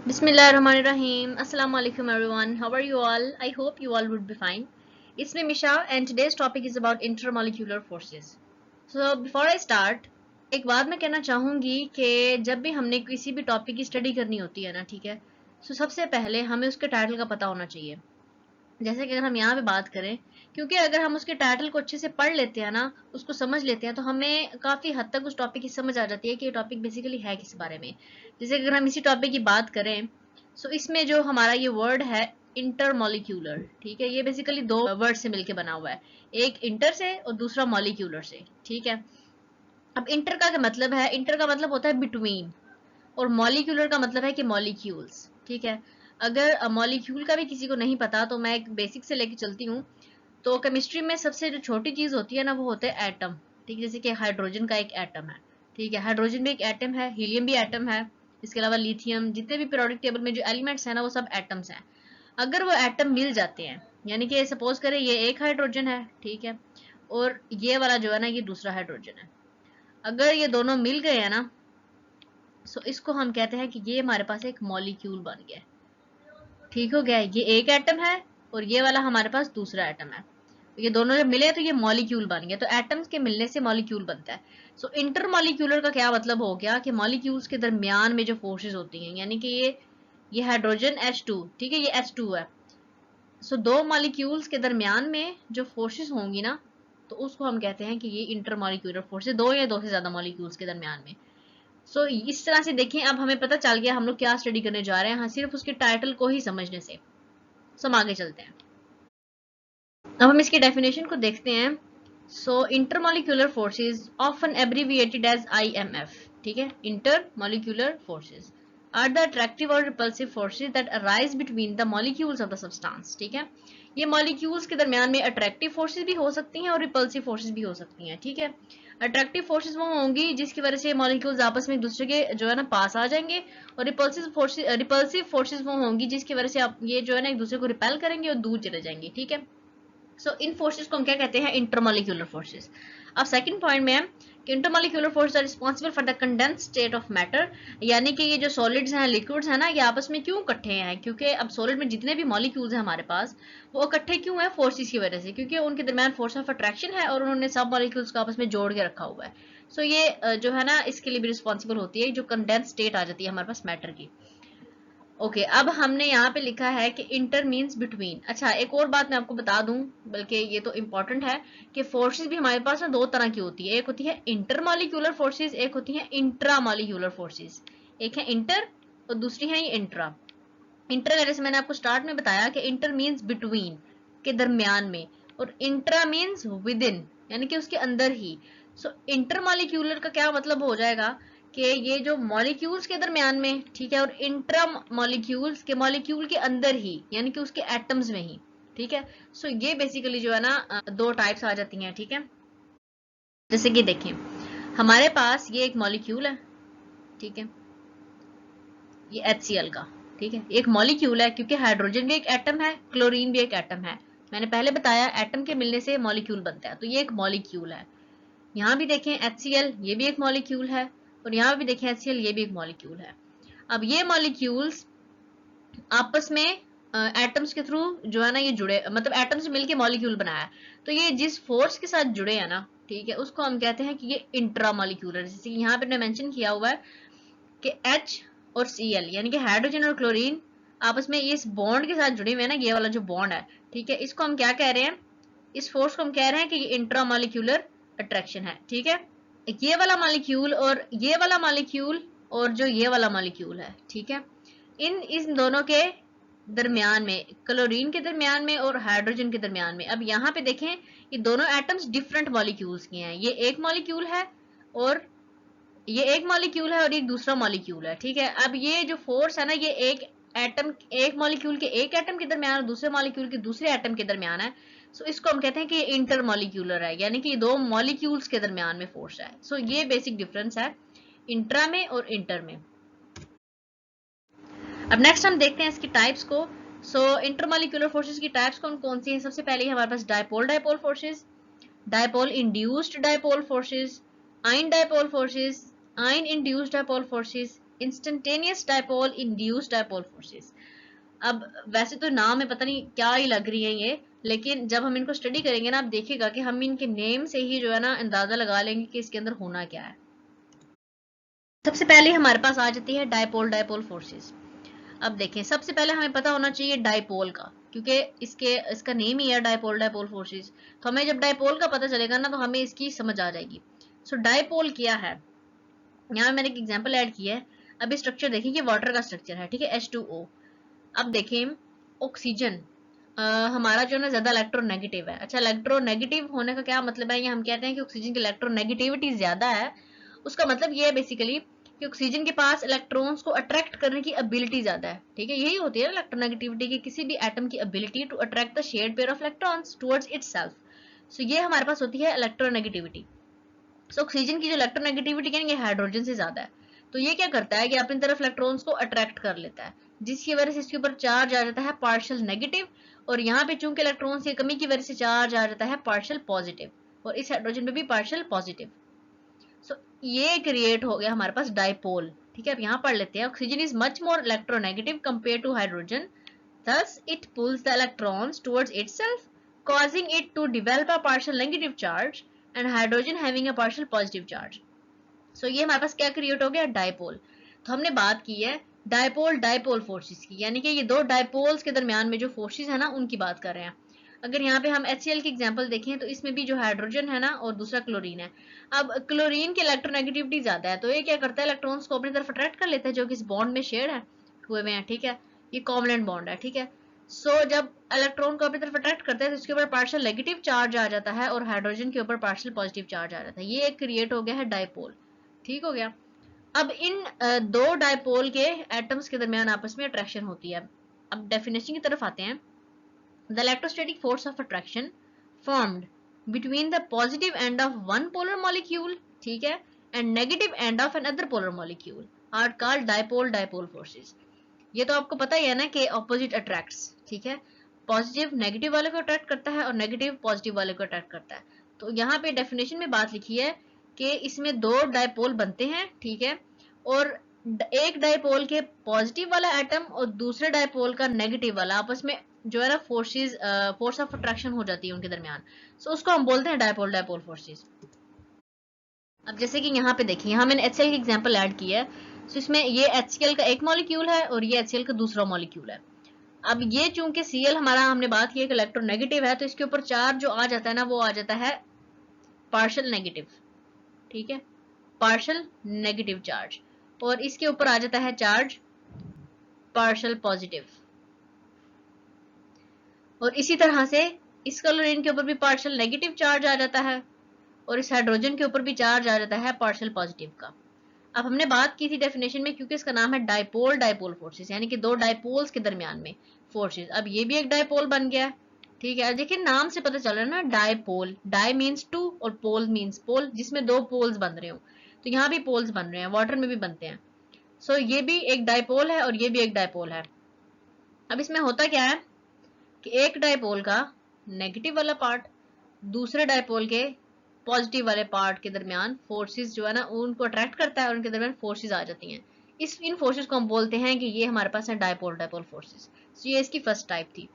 Bismillahirrahmanirrahim. Assalamu alaikum everyone. How are you all? I hope you all would be fine. It's me Misha and today's topic is about intermolecular forces. So before I start, एक बात मैं कहना चाहूँगी कि जब भी हमने किसी भी टॉपिक की स्टडी करनी होती है ना, ठीक है, तो सबसे पहले हमें उसके टाइटल का पता होना चाहिए. जैसे कि अगर हम यहाँ पे बात करें, क्योंकि अगर हम उसके टाइटल को अच्छे से पढ़ लेते हैं ना, उसको समझ लेते हैं, तो हमें काफ़ी हद तक उस टॉपिक की समझ आ जाती है कि ये टॉपिक बेसिकली है किस बारे में. जैसे अगर हम इसी टॉपिक की बात करें, सो इसमें जो हमारा ये वर्ड है इंटरमॉलिक्यूलर, ठीक है, ये बेसिकली दो वर्ड से मिलके बना हुआ है, एक इंटर से और दूसरा मॉलिक्यूलर से, ठीक है. अब इंटर का क्या मतलब है? इंटर का मतलब होता है बिटवीन, और मॉलिक्यूलर का मतलब है कि मॉलिक्यूल्स, ठीक है. अगर मॉलिक्यूल का भी किसी को नहीं पता तो मैं एक बेसिक से लेके चलती हूँ. तो केमिस्ट्री में सबसे जो छोटी चीज होती है ना, वो होते हैं एटम, ठीक है. जैसे कि हाइड्रोजन का एक एटम है, ठीक है, हाइड्रोजन भी एक एटम है, हीलियम भी एटम है, इसके अलावा लिथियम, जितने भी पीरियोडिक टेबल में जो एलिमेंट्स हैं ना, वो सब एटम्स हैं. अगर वो एटम मिल जाते हैं, यानी कि सपोज करें ये एक हाइड्रोजन है, ठीक है, और ये वाला जो है ना, ये दूसरा हाइड्रोजन है, अगर ये दोनों मिल गए हैं ना, सो इसको हम कहते हैं कि ये हमारे पास एक मॉलिक्यूल बन गया. ठीक हो गया, ये एक एटम है और ये वाला हमारे पास दूसरा एटम है, ये दोनों जब मिले तो ये मॉलिक्यूल बन गया. तो एटम्स के मिलने से मॉलिक्यूल बनता है. सो इंटरमॉलिक्यूलर का क्या मतलब हो गया कि मॉलिक्यूल्स के दरमियान में जो फोर्सेस होती हैं, यानी कि ये हाइड्रोजन H2, ठीक है, ये H2 है. सो दो मॉलिक्यूल्स के दरमियान में जो फोर्सेस होंगी ना, तो उसको हम कहते हैं कि ये इंटरमॉलिक्यूलर फोर्सेस, दो या दो से ज्यादा मॉलिक्यूल्स के दरमियान में. सो इस तरह से देखें, अब हमें पता चल गया हम लोग क्या स्टडी करने जा रहे हैं, हाँ, सिर्फ उसके टाइटल को ही समझने से. सो हम आगे चलते हैं. अब हम इसकी डेफिनेशन को देखते हैं. So intermolecular forces often abbreviated as IMF, ठीक है, intermolecular forces are the attractive और repulsive forces that arise between the molecules of the substance, ठीक है. ये मॉलिक्यूल्स के दरमियान में अट्रैक्टिव फोर्सेस भी हो सकती हैं और रिपल्सिव फोर्सेस भी हो सकती हैं, ठीक है. अट्रैक्टिव फोर्सेस वो होंगी जिसकी वजह से मॉलिक्यूल्स आपस में एक दूसरे के जो है ना पास आ जाएंगे, और रिपल्सिव फोर्सेस वो होंगी जिसकी वजह से आप ये जो है ना एक दूसरे को रिपेल करेंगे और दूर चले जाएंगे, ठीक है. सो इन फोर्सेस को हम क्या कहते हैं? Intermolecular forces. अब सेकंड पॉइंट में है कि intermolecular force are responsible for the condensed state of matter, यानी कि ये जो सॉलिड्स हैं, लिक्विड्स हैं ना, ये आपस में क्यों इकट्ठे हैं? क्योंकि अब सॉलिड में जितने भी मॉलिक्यूल्स हैं हमारे पास, वो इकट्ठे क्यों हैं? फोर्सेस की वजह से, क्योंकि उनके दरमियान फोर्स ऑफ अट्रैक्शन है और उन्होंने सब मॉलिक्यूल्स को आपस में जोड़ के रखा हुआ है. सो ये जो है ना, इसके लिए भी रिस्पॉन्सिबल होती है जो कंडेंस स्टेट आ जाती है हमारे पास मैटर की. ओके, अब हमने यहाँ पे लिखा है कि इंटर मीन्स बिटवीन. अच्छा, एक और बात मैं आपको बता दूं, बल्कि ये तो इम्पोर्टेंट है, कि फोर्सेस भी हमारे पास ना दो तरह की होती है. एक होती है इंटरमॉलिक्यूलर फोर्सेस, एक होती है इंट्रामॉलिक्यूलर फोर्सेस. एक है इंटर और दूसरी है ये इंट्रा. इंटर जैसे मैंने आपको स्टार्ट में बताया कि इंटर मीन्स बिटवीन, के दरमियान में, और इंट्रा मीन्स विद इन, यानी कि उसके अंदर ही. सो इंटरमॉलिक्यूलर का क्या मतलब हो जाएगा कि ये जो मॉलिक्यूल्स के दरमियान में, ठीक है, और इंट्रा मॉलिक्यूल्स के मॉलिक्यूल के अंदर ही, यानी कि उसके एटम्स में ही, ठीक है. सो ये बेसिकली जो है ना दो टाइप्स आ जाती हैं, ठीक है. जैसे कि देखें, हमारे पास ये एक मॉलिक्यूल है, ठीक है, ये HCl का, ठीक है, एक मॉलिक्यूल है, क्योंकि हाइड्रोजन भी एक एटम है, क्लोरीन भी एक एटम है. मैंने पहले बताया एटम के मिलने से मॉलिक्यूल बनता है, तो ये एक मॉलिक्यूल है. यहाँ भी देखें HCl, ये भी एक मॉलिक्यूल है, और यहाँ भी देखें HCl, ये भी एक मॉलिक्यूल है. अब ये मॉलिक्यूल्स आपस में एटम्स के थ्रू जो है ना ये जुड़े, मतलब एटम से मिलके मॉलिक्यूल बनाया है. तो ये जिस फोर्स के साथ जुड़े हैं ना, ठीक है, उसको हम कहते हैं कि ये इंट्रामॉलिक्यूलर. जैसे कि यहाँ पे मैंने मेंशन किया हुआ है कि H और Cl, यानी कि हाइड्रोजन और क्लोरीन आपस में इस बॉन्ड के साथ जुड़े हुए हैं ना, ये वाला जो बॉन्ड है, ठीक है, इसको हम क्या कह रहे हैं? इस फोर्स को हम कह रहे हैं कि ये इंट्रामॉलिक्यूलर अट्रैक्शन है, ठीक है. ये वाला मॉलिक्यूल और ये वाला मॉलिक्यूल और जो ये वाला मॉलिक्यूल है, ठीक है, इन दोनों के दरमियान में, क्लोरीन के दरमियान में और हाइड्रोजन के दरमियान में, अब यहाँ पे देखें, ये दोनों एटम्स डिफरेंट मॉलिक्यूल्स के हैं. ये एक मॉलिक्यूल है और ये एक मॉलिक्यूल है और एक दूसरा मॉलिक्यूल है, ठीक है. अब ये जो फोर्स है ना, ये एक मॉलिक्यूल के एक एटम के दरमियान और दूसरे मॉलिक्यूल के दूसरे एटम के दरमियान है. सो इसको हम कहते हैं कि ये इंटर मॉलिक्यूलर है, यानी कि दो मॉलिक्यूल्स के दरमियान में फोर्स है. सो ये बेसिक डिफरेंस है इंट्रा में और इंटर में. अब नेक्स्ट हम देखते हैं इसकी टाइप्स को. सो इंटरमॉलिक्यूलर फोर्सेस की टाइप्स कौन कौन सी हैं? सबसे पहले हमारे पास dipole dipole forces, dipole induced dipole forces, ion dipole forces, ion induced dipole forces, instantaneous dipole induced dipole forces. अब वैसे तो नाम में पता नहीं क्या ही लग रही है ये, लेकिन जब हम इनको स्टडी करेंगे ना, आप देखिएगा कि हम इनके नेम से ही जो है ना अंदाजा लगा लेंगे कि इसके अंदर होना क्या है। सबसे पहले हमारे पास आ जाती है डायपोल डायपोल फोर्सेस। अब देखें, सबसे पहले हमें पता होना चाहिए डायपोल का, क्योंकि इसका नेम ही है डायपोल डायपोल फोर्सेस। तो हमें जब डायपोल का पता चलेगा ना, तो हमें इसकी समझ आ जाएगी। सो डायपोल क्या है, यहाँ मैंने एक एग्जांपल ऐड किया है। अभी स्ट्रक्चर देखें कि वाटर का स्ट्रक्चर है, ठीक है, H2O। अब देखें ऑक्सीजन हमारा जो ना ज्यादा इलेक्ट्रोनेगेटिव है। अच्छा, इलेक्ट्रोनेगेटिव होने का क्या मतलब है, ये हम कहते हैं कि ऑक्सीजन की इलेक्ट्रोनेगेटिविटी ज्यादा है। उसका मतलब ये है बेसिकली कि ऑक्सीजन के पास इलेक्ट्रॉन्स को अट्रैक्ट करने की एबिलिटी ज्यादा है, ठीक है। यही होती है इलेक्ट्रोनेगेटिविटी की, किसी भी एटम की ability to attract the shared pair of electrons towards itself. So ये हमारे पास होती है इलेक्ट्रोनेगेटिविटी। सो ऑक्सीजन की जो इलेक्ट्रोनेगेटिविटी है ये हाइड्रोजन से ज्यादा है। तो ये क्या करता है कि अपनी तरफ इलेक्ट्रॉन्स को अट्रैक्ट कर लेता है, जिसकी वजह से इसके ऊपर चार्ज आ जाता है पार्शियल नेगेटिव, और यहाँ पे चूंकि इलेक्ट्रॉन्स की कमी की वजह से चार्ज आ जाता है पार्शियल पॉजिटिव, और इस हाइड्रोजन पे भी पार्शियल पॉजिटिव। सो ये क्रिएट हो गया हमारे पास डायपोल, ठीक है। अब यहाँ पढ़ लेते हैं, oxygen is much more electronegative compare to hydrogen, thus it pulls the electrons towards itself, causing it to develop a partial negative charge and hydrogen having a partial positive charge. So ये हमारे पास क्या create हो गया, dipole. तो हमने बात की है डायपोल डायपोल फोर्सेस की, यानी कि ये दो डायपोल्स के दरमियान में जो फोर्सेस है ना, उनकी बात कर रहे हैं। अगर यहाँ पे हम HCl की एग्जांपल देखें, तो इसमें भी जो हाइड्रोजन है ना और दूसरा क्लोरीन है। अब क्लोरीन की इलेक्ट्रोनेगेटिविटी ज्यादा है, तो ये क्या करता है, इलेक्ट्रॉन्स को अपनी तरफ अट्रैक्ट कर लेता है जो कि इस बॉन्ड में शेयर है हुए हैं, ठीक है। ये कोवलेंट बॉन्ड है, ठीक है। सो जब इलेक्ट्रॉन को अपनी तरफ अट्रैक्ट करता है, तो इसके ऊपर पार्शियल नेगेटिव चार्ज आ जाता है और हाइड्रोजन के ऊपर पार्शियल पॉजिटिव चार्ज आ जाता है। ये एक क्रिएट हो गया है डायपोल, ठीक हो गया। अब इन दो डायपोल के एटम्स के दरमियान आपस में अट्रैक्शन होती है। अब डेफिनेशन की तरफ आते हैं। The electrostatic force of attraction formed between the positive end of one polar molecule, ठीक है, and negative end of another polar molecule are called dipole dipole forces. ये तो आपको पता ही है ना कि ऑपोजिट अट्रैक्ट्स, ठीक है। पॉजिटिव नेगेटिव वाले को अट्रैक्ट करता है और नेगेटिव पॉजिटिव वाले को अट्रैक्ट करता है। तो यहाँ पे डेफिनेशन में बात लिखी है कि इसमें दो डायपोल बनते हैं, ठीक है, और एक डायपोल के पॉजिटिव वाला एटम और दूसरे डायपोल का नेगेटिव वाला आपस में जो है ना फोर्स ऑफ अट्रैक्शन हो जाती है उनके दरमियान। सो उसको हम बोलते हैं डायपोल डायपोल फोर्सेस। अब जैसे कि यहाँ पे देखिए, यहाँ मैंने HCl की एग्जांपल ऐड की है। तो इसमें ये HCl का एक मॉलिक्यूल है और ये HCl का दूसरा मॉलिक्यूल है। अब ये चूंकि Cl हमारा हमने बात की है कि इलेक्ट्रोनेगेटिव है, तो इसके ऊपर चार्ज जो आ जाता है ना, वो आ जाता है पार्शियल नेगेटिव, ठीक है, पार्शियल नेगेटिव चार्ज, और इसके ऊपर आ जाता है चार्ज पार्शियल पॉजिटिव। और इसी तरह से इस क्लोरीन के ऊपर भी पार्शियल नेगेटिव चार्ज आ जाता है और इस हाइड्रोजन के ऊपर भी चार्ज आ जाता है पार्शियल पॉजिटिव का। अब हमने बात की थी डेफिनेशन में, क्योंकि इसका नाम है डायपोल डायपोल फोर्सेस, यानी कि दो डायपोल्स के दरमियान में फोर्सेस। अब ये भी एक डायपोल बन गया, ठीक है। देखिए नाम से पता चल रहा है ना, डायपोल, डाई मीन्स टू और पोल मीन्स पोल, जिसमें दो पोल्स बन रहे हो। तो यहाँ भी पोल्स बन रहे हैं, वाटर में भी बनते हैं। सो ये भी एक डायपोल है और ये भी एक डायपोल है। अब इसमें होता क्या है कि एक डायपोल का नेगेटिव वाला पार्ट दूसरे डायपोल के पॉजिटिव वाले पार्ट के दरमियान फोर्सेस जो है ना, उनको अट्रैक्ट करता है और उनके दरमियान फोर्सेस आ जाती हैं। इन फोर्सेस को हम बोलते हैं कि ये हमारे पास है डायपोल डायपोल फोर्सेस। तो ये इसकी फर्स्ट टाइप थी।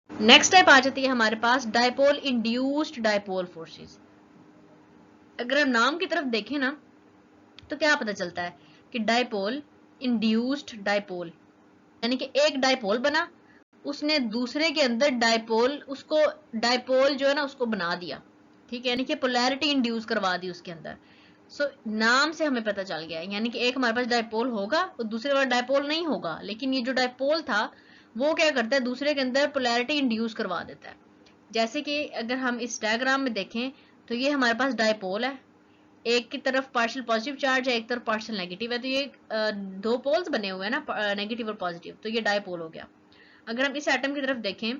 नेक्स्ट टाइप आ जाती है हमारे पास डायपोल इंड्यूस्ड डायपोल फोर्सेस। अगर हम नाम की तरफ देखें ना, तो क्या पता चलता है कि डायपोल इंड्यूस्ड डायपोल, यानी कि एक डायपोल बना, उसने दूसरे के अंदर डायपोल जो है ना उसको बना दिया, ठीक है, यानी कि पोलैरिटी इंड्यूस करवा दी उसके अंदर। सो नाम से हमें पता चल गया है, यानी कि एक हमारे पास डायपोल होगा और दूसरे वाला डायपोल नहीं होगा, लेकिन ये जो डायपोल था वो क्या करता है, दूसरे के अंदर पोलैरिटी इंड्यूस करवा देता है। जैसे कि अगर हम इस डायग्राम में देखें, तो ये हमारे पास डायपोल है, एक की तरफ पार्शियल पॉजिटिव चार्ज है, एक तरफ पार्शियल नेगेटिव है। तो ये दो पोल्स बने हुए हैं ना, नेगेटिव और पॉजिटिव, तो ये डायपोल हो गया। अगर हम इस एटम की तरफ देखें,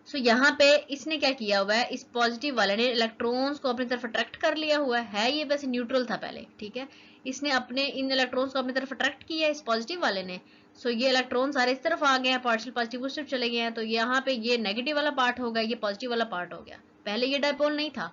सो यहाँ पे इसने क्या किया हुआ है, इस पॉजिटिव वाले ने इलेक्ट्रॉन्स को अपनी तरफ अट्रैक्ट कर लिया हुआ है। ये वैसे न्यूट्रल था पहले, ठीक है, इसने अपने इन इलेक्ट्रॉन्स को अपनी तरफ अट्रैक्ट किया इस पॉजिटिव वाले ने। सो ये इलेक्ट्रॉन सारे इस तरफ आ गए हैं, पार्शियल पॉजिटिव उस तरफ चले गए हैं। तो यहाँ पे ये नेगेटिव वाला पार्ट हो गया, ये पॉजिटिव वाला पार्ट हो गया। पहले ये डायपोल नहीं था,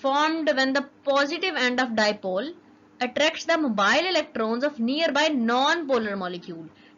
formed when the positive end of dipole attracts the mobile electrons of nearby non-polar molecule.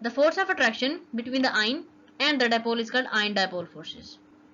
the force of attraction between the ion and the dipole is called ion dipole forces.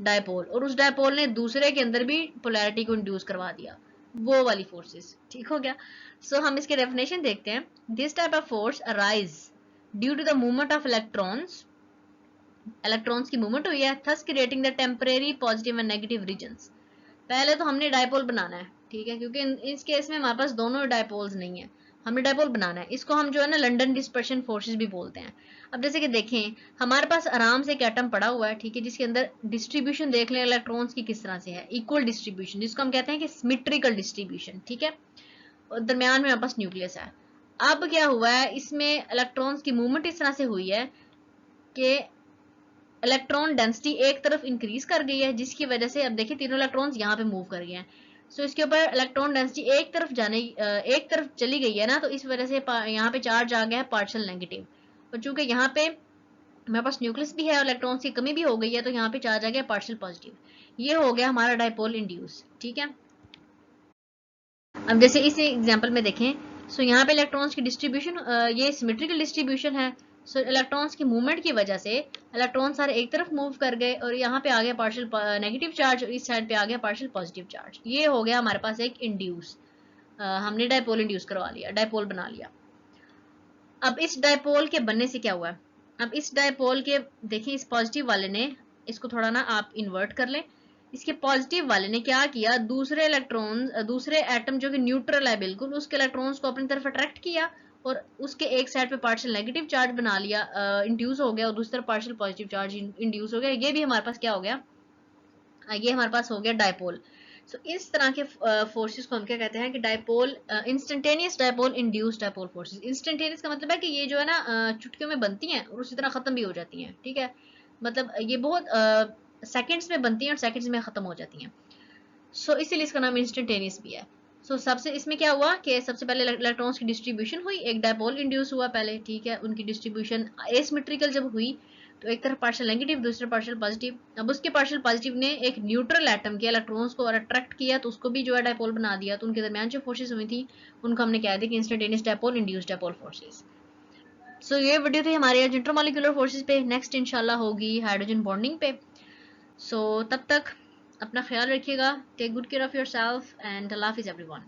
Dipole, और उस dipole ने दूसरे के अंदर भी polarity को induce करवा दिया, वो वाली फोर्सेस। ठीक हो गया। सो हम इसके डेफिनेशन देखते हैं। This type of force arise due to the movement of electrons, electrons की मूवमेंट हुई है, thus creating the temporary positive and negative regions. पहले तो हमने डायपोल बनाना है, ठीक है, क्योंकि इस केस में हमारे पास दोनों डायपोल्स नहीं है, हमने डायपोल बनाना है। इसको हम जो है ना लंडन डिस्पर्शन फोर्सेस भी बोलते हैं। अब जैसे कि देखें, हमारे पास आराम से एक एटम पड़ा हुआ है, ठीक है, जिसके अंदर डिस्ट्रीब्यूशन देख लें इलेक्ट्रॉन्स की किस तरह से है, इक्वल डिस्ट्रीब्यूशन, जिसको हम कहते हैं कि सिमेट्रिकल डिस्ट्रीब्यूशन, ठीक है, और दरमियान में हमारे पास न्यूक्लियस है। अब क्या हुआ है, इसमें इलेक्ट्रॉन्स की मूवमेंट इस तरह से हुई है कि इलेक्ट्रॉन डेंसिटी एक तरफ इंक्रीज कर गई है, जिसकी वजह से अब देखिए तीनों इलेक्ट्रॉन्स यहाँ पे मूव कर गए हैं। सो इसके ऊपर इलेक्ट्रॉन डेंसिटी एक तरफ चली गई है ना, तो इस वजह से यहाँ पे चार्ज आ गया है पार्शियल नेगेटिव, और चूंकि यहाँ पे हमारे पास न्यूक्लियस भी है और इलेक्ट्रॉन्स की कमी भी हो गई है, तो यहाँ पे चार्ज आ गया पार्शियल पॉजिटिव। ये हो गया हमारा डायपोल इंड्यूस। ठीक है, अब जैसे इस एग्जांपल में देखें, सो यहाँ पे इलेक्ट्रॉन्स की डिस्ट्रीब्यूशन ये सिमेट्रिकल डिस्ट्रीब्यूशन है। सो इलेक्ट्रॉन्स की मूवमेंट की वजह से इलेक्ट्रॉन सारे एक तरफ मूव कर गए, और यहाँ पे आ गया पार्शियल नेगेटिव चार्ज, और इस साइड पे आ गया पार्शियल पॉजिटिव चार्ज। ये हो गया हमारे पास एक इंड्यूस, हमने डायपोल इंड्यूस करवा लिया, डायपोल बना लिया। अब इस डायपोल के बनने से क्या हुआ है, अब इस डायपोल के देखिए, इस पॉजिटिव वाले ने, इसको थोड़ा ना आप इन्वर्ट कर लें, इसके पॉजिटिव वाले ने क्या किया, दूसरे इलेक्ट्रॉन, दूसरे एटम जो कि न्यूट्रल है बिल्कुल, उसके इलेक्ट्रॉन्स को अपनी तरफ अट्रैक्ट किया, और उसके एक साइड पे पार्शियल नेगेटिव चार्ज बना लिया, इंड्यूस हो गया, और दूसरी तरफ पार्शियल पॉजिटिव चार्ज इंड्यूस हो गया। ये भी हमारे पास क्या हो गया, ये हमारे पास हो गया डायपोल। सो इस तरह के फोर्सेस को हम क्या कहते हैं कि dipole, instantaneous dipole, induced dipole forces. Instantaneous का मतलब है कि ये जो है ना चुटकियों में बनती हैं और उसी तरह खत्म भी हो जाती हैं। ठीक है, मतलब ये बहुत सेकंड्स में बनती हैं और सेकंड्स में खत्म हो जाती हैं। सो इसीलिए इसका नाम इंस्टेंटेनियस भी है। सो सबसे इसमें क्या हुआ कि सबसे पहले इलेक्ट्रॉन्स की डिस्ट्रीब्यूशन हुई, एक डायपोल इंड्यूस हुआ पहले, ठीक है, उनकी डिस्ट्रीब्यूशन एसिमेट्रिकल जब हुई, तो एक तरफ पार्शियल नेगेटिव, दूसरे पार्शियल पॉजिटिव। अब उसके पार्शियल पॉजिटिव ने एक न्यूट्रल एटम के इलेक्ट्रॉन्स को अट्रैक्ट किया, तो उसको भी जो है डायपोल बना दिया, तो उनके दरमियान जो फोर्सेस हुई थी उनको हमने कह दिया कि instantaneous dipole, induced dipole forces. So ये वीडियो थी हमारे आज इंटरमॉलिक्यूलर फोर्सेस पे। नेक्स्ट इंशाल्लाह होगी हाइड्रोजन बॉन्डिंग पे। सो तब तक अपना ख्याल रखिएगा, take good care of yourself, and अल्लाह हाफिज़ एवरीवन।